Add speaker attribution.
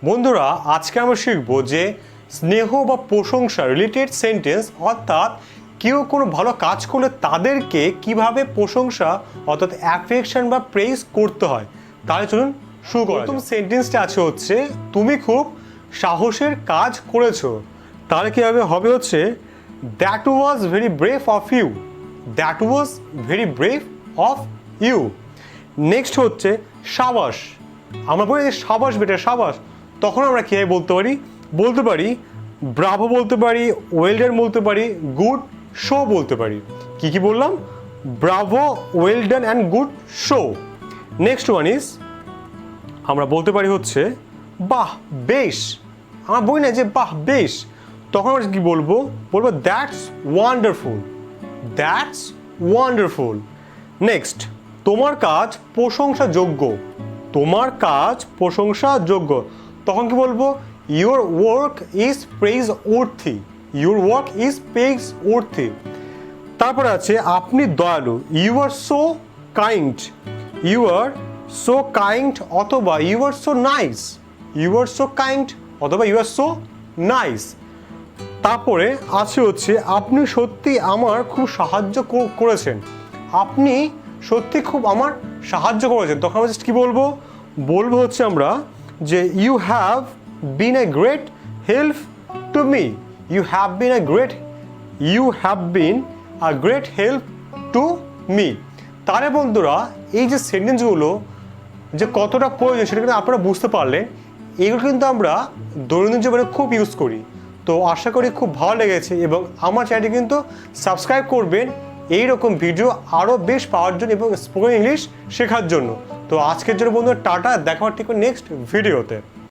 Speaker 1: বন্ধুরা আজকে আমরা শিখব যে স্নেহ বা প্রশংসা রিলেটেড সেন্টেন্স অর্থাৎ কেউ কোনো ভালো কাজ করলে তাদেরকে কিভাবে প্রশংসা অর্থাৎ অ্যাফেকশন বা প্রেজ করতে হয়। তাহলে চলুন শুরু করা যাক। প্রথম সেন্টেন্সটা আছে হচ্ছে তুমি খুব সাহসের কাজ করেছো। তাহলে কীভাবে হবে হচ্ছে that was very brave of you, that was very brave of you. Next হচ্ছে সাবাস, আমরা বলি যে সাবাস বেটা সাবাস, তখন আমরা কীভাবে বলতে পারি ব্রাভো বলতে পারি, ওয়েল ডান বলতে পারি, গুড শো বলতে পারি। কি বললাম? Bravo, well done and good show. Next one is আমরা বলতে পারি হচ্ছে বাহ বেশ, আমরা বলি না যে বাহ বেশ, তখন আমরা কি বলবো that's wonderful, that's wonderful. Next তোমার কাজ প্রশংসাযোগ্য, তোমার কাজ প্রশংসাযোগ্য, তখন কি বলবো your work is praiseworthy, your work is praiseworthy. তারপরে আছে আপনি দয়ালু, you are so kind, you are so kind অথবা you are so nice, you are so kind অথবা ইউ আর সো নাইস। তারপরে আছে হচ্ছে আপনি সত্যি আমার খুব সাহায্য করেছেন, আপনি সত্যি খুব আমার সাহায্য করেছেন, তখন আমরা জাস্ট কী বলবো হচ্ছে আমরা যে you have been a great help to me, you have been a great help to me. তাহলে বন্ধুরা এই যে সেন্টেন্সগুলো যে কতটা প্রয়োজন সেটা কিন্তু আপনারা বুঝতে পারলেন। এগুলো কিন্তু আমরা দৈনন্দিন জীবনে খুব ইউজ করি। তো আশা করি খুব ভালো লেগেছে এবং আমার চ্যানেলটি কিন্তু সাবস্ক্রাইব করবেন এইরকম ভিডিও আরও বেশ পাওয়ার জন্য এবং স্পোকেন ইংলিশ শেখার জন্য। তো আজকের জন্য বন্ধুরা টাটা, দেখা হচ্ছে ঠিক নেক্সট ভিডিওতে।